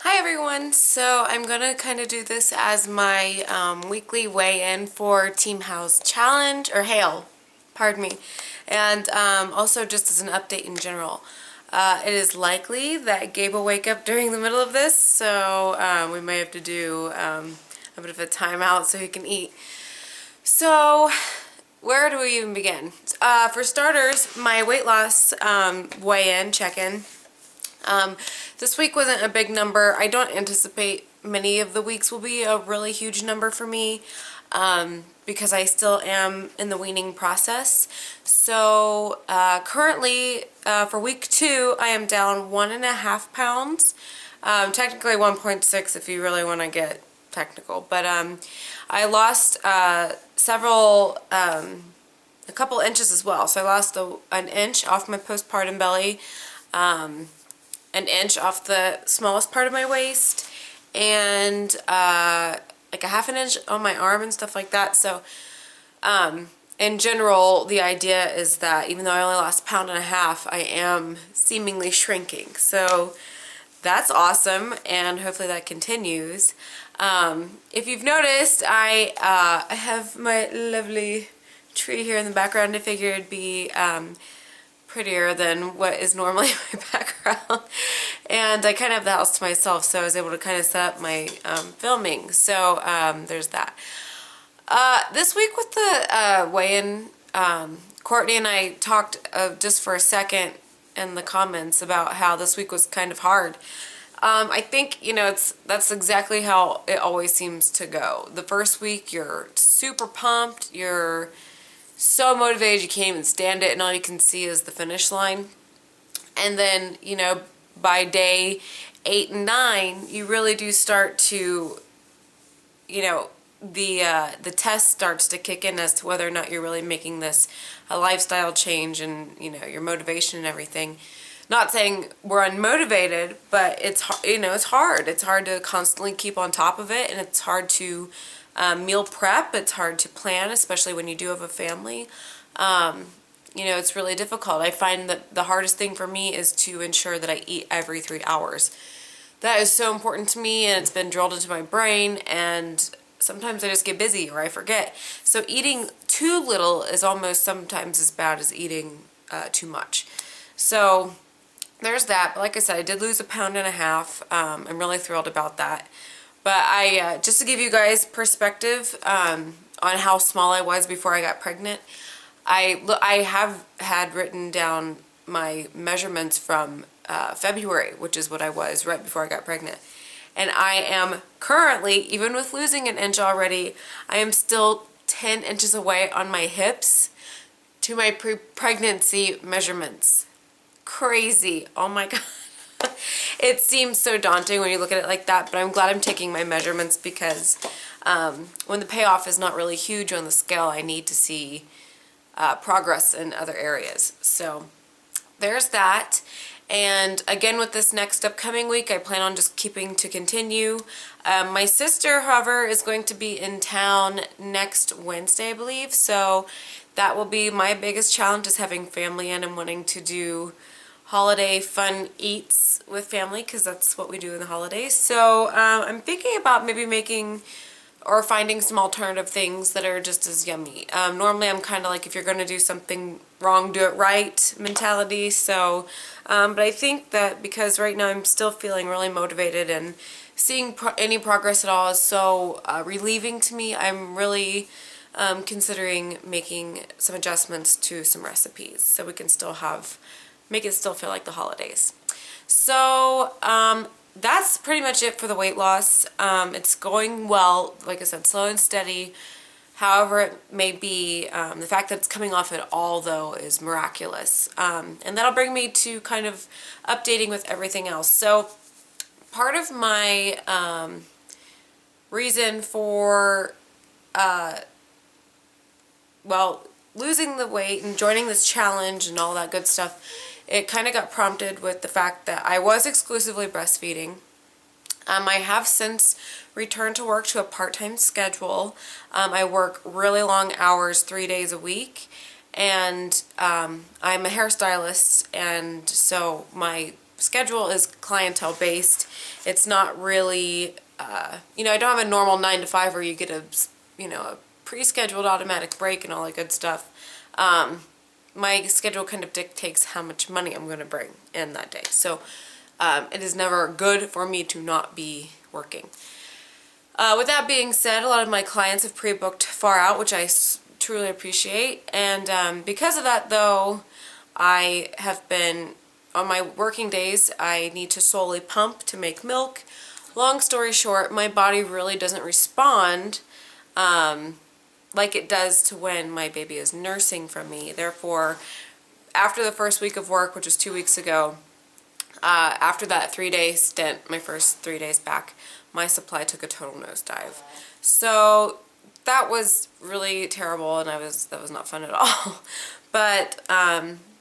Hi everyone, so I'm gonna kind of do this as my weekly weigh-in for Team Hales challenge, or Hale, pardon me, and also just as an update in general. It is likely that Gabe will wake up during the middle of this, so we may have to do a bit of a timeout so he can eat. So where do we even begin? For starters, my weight loss weigh-in, check-in. This week wasn't a big number. I don't anticipate many of the weeks will be a really huge number for me because I still am in the weaning process. So currently for week 2 I am down 1.5 pounds. Technically 1.6 if you really want to get technical, but I lost a couple inches as well. So I lost an inch off my postpartum belly, an inch off the smallest part of my waist, and like a half an inch on my arm and stuff like that. So in general, the idea is that even though I only lost 1.5 pounds, I am seemingly shrinking. So that's awesome, and hopefully that continues. If you've noticed, I have my lovely tree here in the background. I figured it'd be prettier than what is normally my background, and I kind of have the house to myself, so I was able to kind of set up my filming. So there's that. This week with the weigh-in, Courtney and I talked just for a second in the comments about how this week was kind of hard. I think, you know, that's exactly how it always seems to go. The first week you're super pumped, you're so motivated you can't even stand it, and all you can see is the finish line. And then, you know, by day 8 and 9 you really do start to, you know, the test starts to kick in as to whether or not you're really making this a lifestyle change, and you know, your motivation and everything. Not saying we're unmotivated, but it's, you know, it's hard to constantly keep on top of it, and it's hard to meal prep. It's hard to plan, especially when you do have a family. You know, it's really difficult. I find that the hardest thing for me is to ensure that I eat every 3 hours. That is so important to me, and it's been drilled into my brain, and sometimes I just get busy or I forget. So eating too little is almost sometimes as bad as eating too much. So there's that. But like I said, I did lose 1.5 pounds. I'm really thrilled about that. But I, just to give you guys perspective on how small I was before I got pregnant, I have had written down my measurements from February, which is what I was right before I got pregnant. And I am currently, even with losing an inch already, I am still 10 inches away on my hips to my pre-pregnancy measurements. Crazy. Oh my God. It seems so daunting when you look at it like that, but I'm glad I'm taking my measurements because when the payoff is not really huge on the scale, I need to see progress in other areas. So there's that. And again, with this next upcoming week, I plan on just keeping to continue. My sister, however, is going to be in town next Wednesday, I believe. So that will be my biggest challenge, is having family in and wanting to do holiday fun eats with family, because that's what we do in the holidays. So I'm thinking about maybe making or finding some alternative things that are just as yummy. Normally I'm kind of like, if you're going to do something wrong, do it right mentality. So, but I think that because right now I'm still feeling really motivated, and seeing any progress at all is so relieving to me, I'm really considering making some adjustments to some recipes so we can still make it still feel like the holidays. So, that's pretty much it for the weight loss. It's going well, like I said, slow and steady. However it may be, the fact that it's coming off at all, though, is miraculous. And that'll bring me to kind of updating with everything else. So part of my reason for, well, losing the weight and joining this challenge and all that good stuff, it kind of got prompted with the fact that I was exclusively breastfeeding. I have since returned to work to a part-time schedule. I work really long hours, 3 days a week, and I'm a hairstylist, and so my schedule is clientele based. It's not really, you know, I don't have a normal 9 to 5 where you get a, you know, a pre-scheduled automatic break and all that good stuff. My schedule kind of dictates how much money I'm going to bring in that day. So it is never good for me to not be working. With that being said, a lot of my clients have pre-booked far out, which I truly appreciate. And because of that, though, I have been, on my working days, I need to solely pump to make milk. Long story short, my body really doesn't respond like it does to when my baby is nursing from me. Therefore, after the first week of work, which was 2 weeks ago, after that 3-day stint, my first 3 days back, my supply took a total nosedive. So that was really terrible, and that was not fun at all. But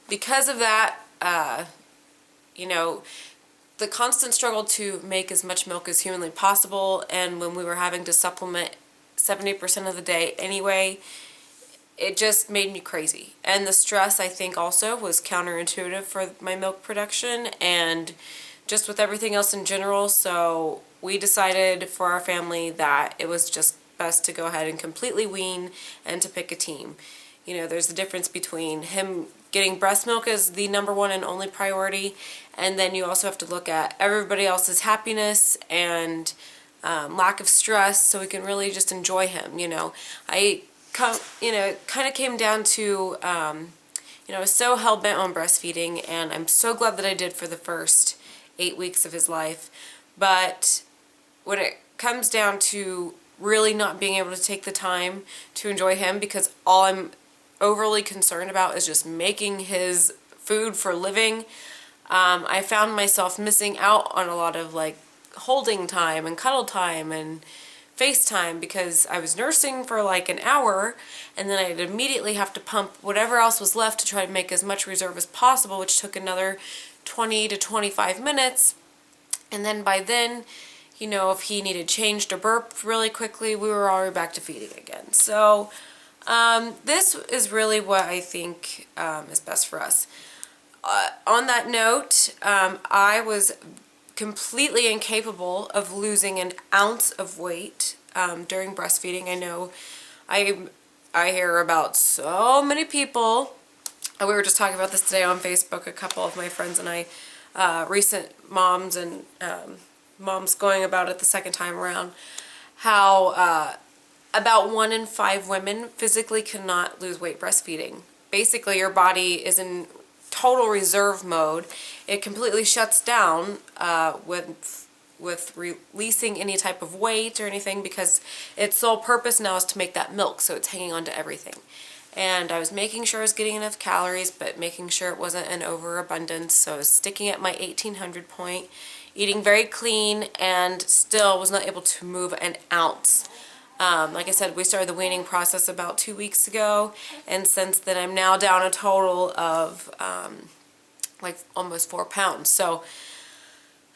because of that, you know, the constant struggle to make as much milk as humanly possible, and when we were having to supplement 70% of the day anyway, it just made me crazy. And the stress, I think, also was counterintuitive for my milk production and just with everything else in general. So we decided for our family that it was just best to go ahead and completely wean and to pick a team. You know, there's a difference between him getting breast milk as the #1 and only priority, and then you also have to look at everybody else's happiness and lack of stress, so we can really just enjoy him. You know, it kind of came down to, you know, I was so hell-bent on breastfeeding, and I'm so glad that I did for the first 8 weeks of his life. But when it comes down to really not being able to take the time to enjoy him, because all I'm overly concerned about is just making his food for living, I found myself missing out on a lot of like holding time and cuddle time and FaceTime, because I was nursing for like an hour, and then I'd immediately have to pump whatever else was left to try to make as much reserve as possible, which took another 20 to 25 minutes. And then by then, you know, if he needed changed or burped really quickly, we were already back to feeding again. So this is really what I think is best for us. On that note, I was completely incapable of losing an ounce of weight during breastfeeding. I know I hear about so many people, and we were just talking about this today on Facebook, a couple of my friends and I, recent moms and moms going about it the second time around, how about 1 in 5 women physically cannot lose weight breastfeeding. Basically, your body is in total reserve mode. It completely shuts down with releasing any type of weight or anything, because its sole purpose now is to make that milk, so it's hanging on to everything. And I was making sure I was getting enough calories, but making sure it wasn't an overabundance, so I was sticking at my 1800 point, eating very clean, and still was not able to move an ounce. Like I said, we started the weaning process about 2 weeks ago, and since then I'm now down a total of like almost 4 pounds. So,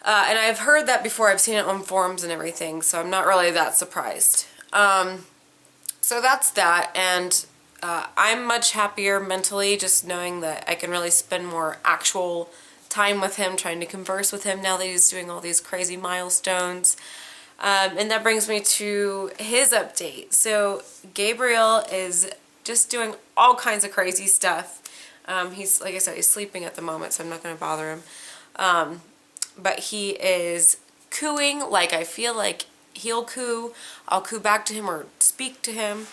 and I've heard that before, I've seen it on forums and everything, so I'm not really that surprised. So that's that, and I'm much happier mentally just knowing that I can really spend more actual time with him, trying to converse with him now that he's doing all these crazy milestones. And that brings me to his update. So Gabriel is just doing all kinds of crazy stuff. He's, like I said, he's sleeping at the moment, so I'm not going to bother him. But he is cooing like I feel like he'll coo. I'll coo back to him or speak to him,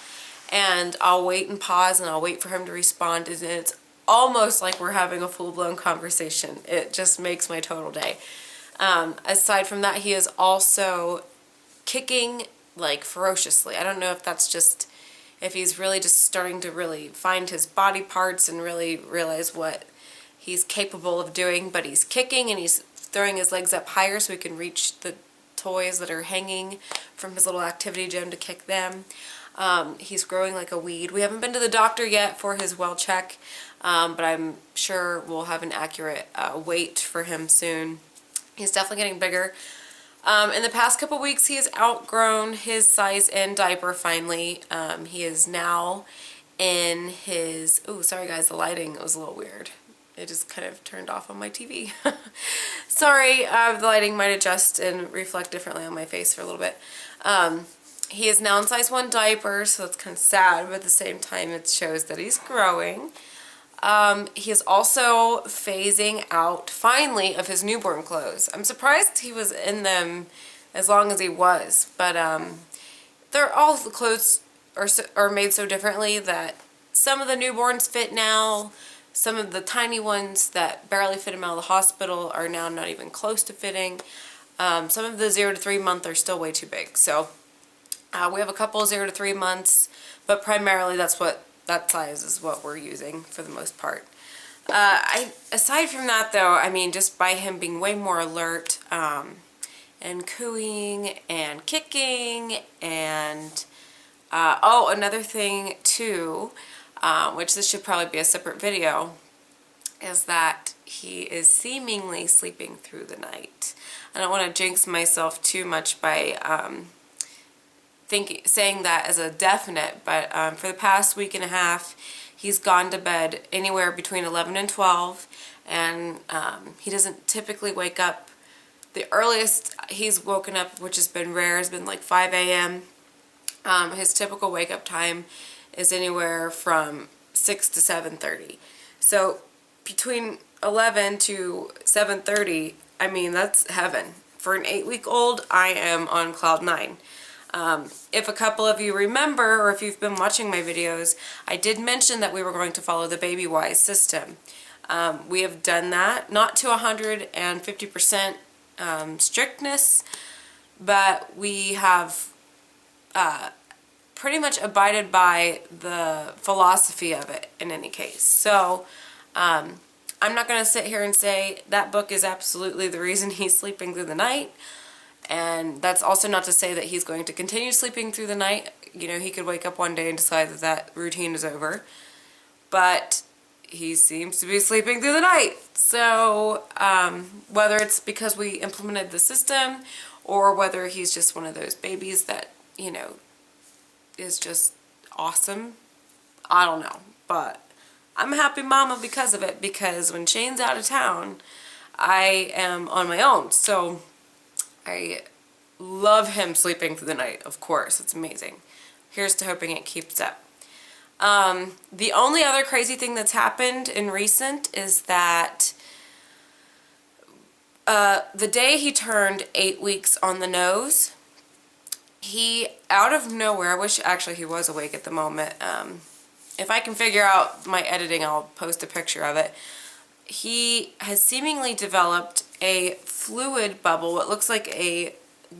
and I'll wait and pause, and I'll wait for him to respond, and it's almost like we're having a full-blown conversation. It just makes my total day. Aside from that, he is also kicking like ferociously. I don't know if that's just, if he's really just starting to really find his body parts and really realize what he's capable of doing, but he's kicking and he's throwing his legs up higher so he can reach the toys that are hanging from his little activity gym to kick them. He's growing like a weed. We haven't been to the doctor yet for his well check, but I'm sure we'll have an accurate weight for him soon. He's definitely getting bigger. In the past couple weeks, he has outgrown his size and diaper finally. He is now in his, oh, sorry guys, the lighting was a little weird. it just kind of turned off on my TV. Sorry, the lighting might adjust and reflect differently on my face for a little bit. He is now in size 1 diaper, so it's kind of sad, but at the same time it shows that he's growing. He is also phasing out, finally, of his newborn clothes. I'm surprised he was in them as long as he was, but all the clothes are made so differently that some of the newborns fit now. Some of the tiny ones that barely fit him out of the hospital are now not even close to fitting. Some of the 0 to 3 month are still way too big. So we have a couple of 0 to 3 months, but primarily that size is what we're using for the most part. Aside from that though, I mean, just by him being way more alert and cooing and kicking and another thing too, which this should probably be a separate video, is that he is seemingly sleeping through the night. I don't want to jinx myself too much by saying that as a definite, but for the past week and a half, he's gone to bed anywhere between 11 and 12, and he doesn't typically wake up. The earliest he's woken up, which has been rare, has been like 5 a.m. His typical wake up time is anywhere from 6 to 7:30. So between 11 to 7:30, I mean, that's heaven. For an 8-week-old, I am on cloud 9. If a couple of you remember, or if you've been watching my videos, I did mention that we were going to follow the Baby-Wise system. We have done that, not to 150% strictness, but we have pretty much abided by the philosophy of it in any case. So I'm not going to sit here and say that book is absolutely the reason he's sleeping through the night, and that's also not to say that he's going to continue sleeping through the night. You know, he could wake up one day and decide that that routine is over, but he seems to be sleeping through the night. So whether it's because we implemented the system or whether he's just one of those babies that, you know, is just awesome, I don't know, but I'm a happy mama because of it, because when Shane's out of town, I am on my own. So I love him sleeping through the night, of course. It's amazing. Here's to hoping it keeps up. The only other crazy thing that's happened in recent is that the day he turned 8 weeks on the nose, he, out of nowhere, I wish actually he was awake at the moment. If I can figure out my editing, I'll post a picture of it. He has seemingly developed a fluid bubble, what looks like a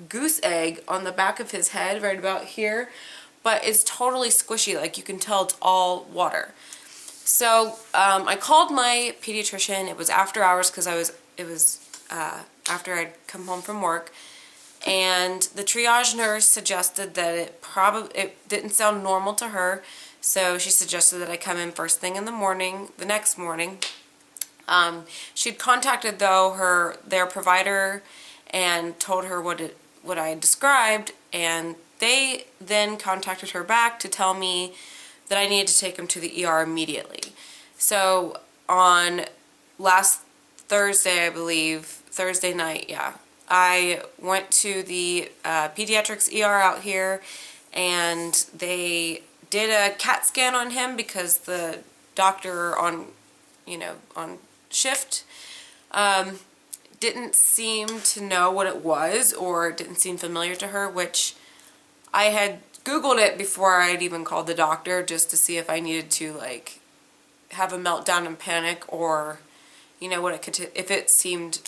goose egg on the back of his head, right about here, but it's totally squishy, like you can tell it's all water. So I called my pediatrician. It was after hours because it was after I'd come home from work. And the triage nurse suggested that it didn't sound normal to her, so she suggested that I come in first thing in the morning, the next morning. She'd contacted though their provider and told her what I had described, and they then contacted her back to tell me that I needed to take him to the ER immediately. So on last Thursday, I believe, Thursday night, yeah, I went to the pediatrics ER out here, and they did a CAT scan on him because the doctor on shift didn't seem to know what it was, or it didn't seem familiar to her, which I had Googled it before I'd even called the doctor just to see if I needed to like have a meltdown and panic, or what it could, if it seemed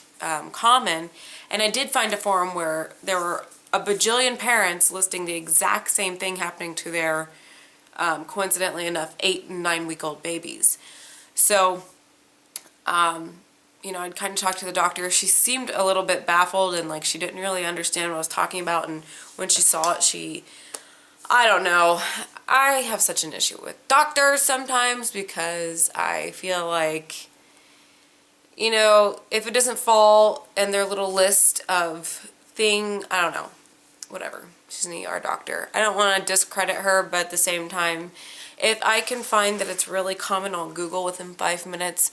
common. And I did find a forum where there were a bajillion parents listing the exact same thing happening to their coincidentally enough 8 and 9 week old babies. So I'd kind of talk to the doctor. She seemed a little bit baffled and like she didn't really understand what I was talking about, and when she saw it, I don't know, I have such an issue with doctors sometimes because I feel like, if it doesn't fall in their little list of I don't know, whatever. She's an ER doctor. I don't want to discredit her, but at the same time, if I can find that it's really common on Google within 5 minutes,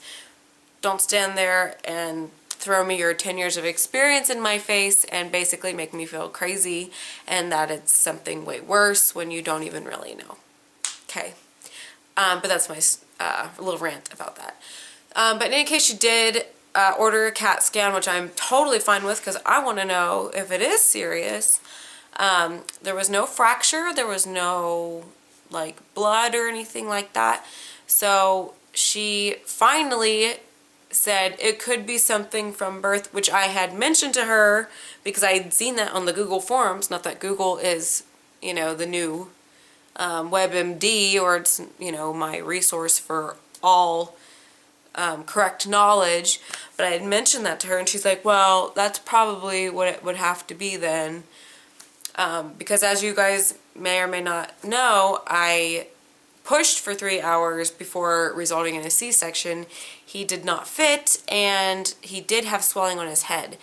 don't stand there and throw me your 10 years of experience in my face and basically make me feel crazy and that it's something way worse when you don't even really know. Okay. But that's my little rant about that. But in any case, she did order a CAT scan, which I'm totally fine with because I want to know if it is serious. There was no fracture. There was no like blood or anything like that. So she finally said it could be something from birth, which I had mentioned to her because I had seen that on the Google forums. Not that Google is, you know, the new WebMD, or it's, you know, my resource for all correct knowledge, but I had mentioned that to her and she's like, well, that's probably what it would have to be then, because as you guys may or may not know, I pushed for 3 hours before resulting in a C-section. He did not fit and he did have swelling on his head.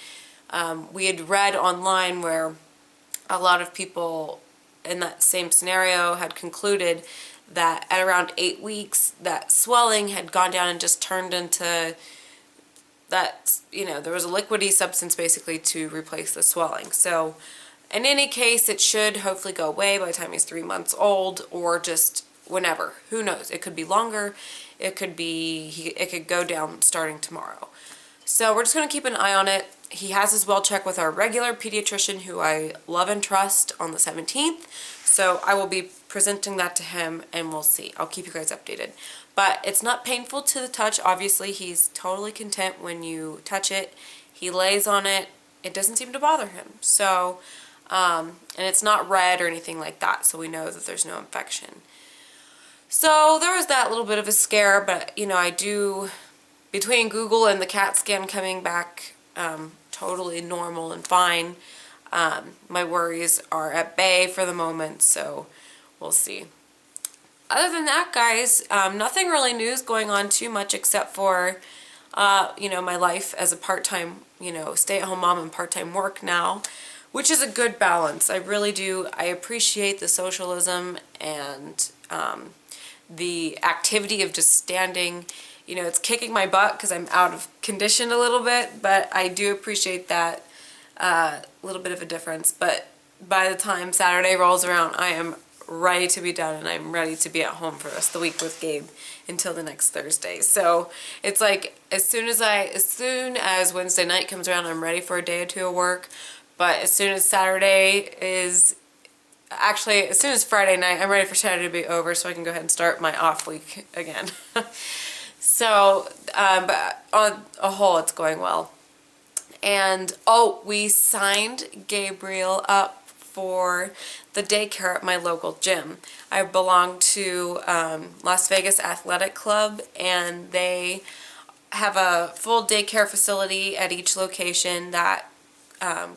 We had read online where a lot of people in that same scenario had concluded that at around 8 weeks that swelling had gone down and just turned into that, you know, there was a liquidy substance basically to replace the swelling. So in any case, it should hopefully go away by the time he's 3 months old, or just whenever. Who knows? It could be longer. It could be, it could go down starting tomorrow. So we're just going to keep an eye on it. He has his well check with our regular pediatrician who I love and trust on the 17th. So I will be presenting that to him and we'll see. I'll keep you guys updated. But it's not painful to the touch. Obviously, he's totally content when you touch it. He lays on it. It doesn't seem to bother him. So, and it's not red or anything like that. So we know that there's no infection. So there was that little bit of a scare, but you know, I do, between Google and the CAT scan coming back totally normal and fine, my worries are at bay for the moment, so we'll see. Other than that, guys, nothing really news going on too much except for, you know, my life as a part-time, you know, stay-at-home mom and part-time work now, which is a good balance. I really do. I appreciate the socialism and the activity of just standing. You know, it's kicking my butt because I'm out of condition a little bit, but I do appreciate that little bit of a difference. But by the time Saturday rolls around, I am ready to be done and I'm ready to be at home for the rest of the week with Gabe until the next Thursday. So it's like as soon as Wednesday night comes around, I'm ready for a day or two of work. But as soon as Saturday is, actually as soon as Friday night, I'm ready for Saturday to be over so I can go ahead and start my off week again. So, but on a whole, it's going well. And, oh, we signed Gabriel up for the daycare at my local gym. I belong to Las Vegas Athletic Club, and they have a full daycare facility at each location that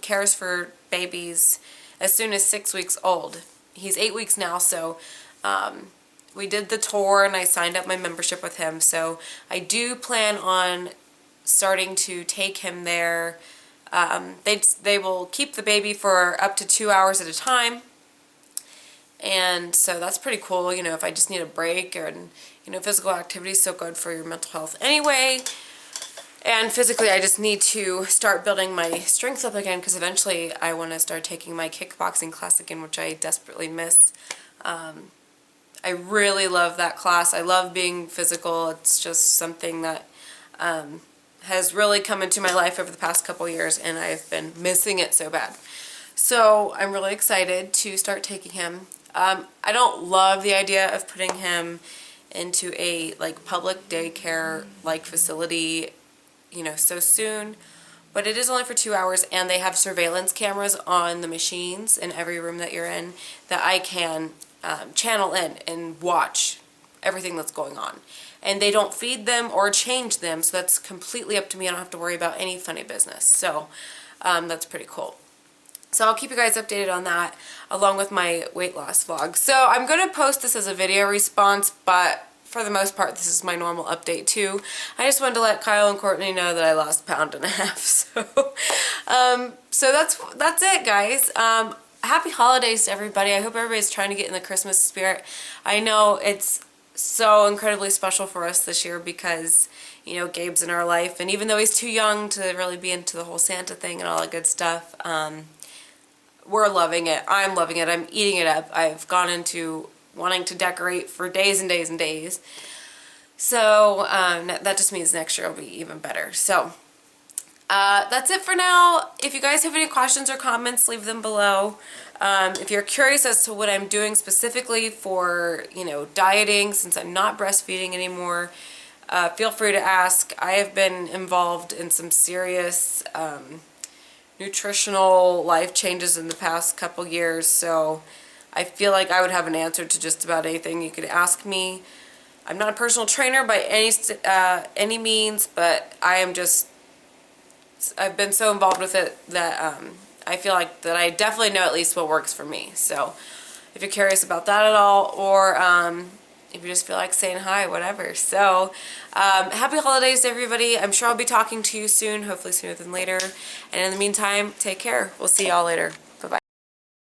cares for babies as soon as 6 weeks old. He's 8 weeks now, so we did the tour and I signed up my membership with him. So I do plan on starting to take him there. They will keep the baby for up to 2 hours at a time. And so that's pretty cool, you know, if I just need a break, or, you know, physical activity is so good for your mental health anyway. And physically, I just need to start building my strength up again because eventually I want to start taking my kickboxing class again, which I desperately miss. I really love that class. I love being physical. It's just something that has really come into my life over the past couple years, and I've been missing it so bad. So I'm really excited to start taking him. I don't love the idea of putting him into a like public daycare like facility, you know, so soon, but it is only for 2 hours, and they have surveillance cameras on the machines in every room that you're in that I can channel in and watch everything that's going on. And they don't feed them or change them, so that's completely up to me. I don't have to worry about any funny business. So that's pretty cool. So I'll keep you guys updated on that along with my weight loss vlog. So I'm going to post this as a video response, but for the most part this is my normal update too. I just wanted to let Kyle and Courtney know that I lost 1.5 pounds. So that's it, guys. Happy holidays to everybody. I hope everybody's trying to get in the Christmas spirit. I know it's so incredibly special for us this year because, You know, Gabe's in our life, and even though he's too young to really be into the whole Santa thing and all that good stuff, we're loving it. I'm loving it. I'm eating it up. I've gone into wanting to decorate for days and days and days. So that just means next year will be even better. So that's it for now. If you guys have any questions or comments, leave them below. If you're curious as to what I'm doing specifically for, you know, dieting, since I'm not breastfeeding anymore, feel free to ask. I have been involved in some serious nutritional life changes in the past couple years, so I feel like I would have an answer to just about anything you could ask me. I'm not a personal trainer by any means, but I've been so involved with it that I feel like that I definitely know at least what works for me. So if you're curious about that at all, or if you just feel like saying hi, whatever. So happy holidays to everybody. I'm sure I'll be talking to you soon, hopefully sooner than later. And in the meantime, take care. We'll see y'all later.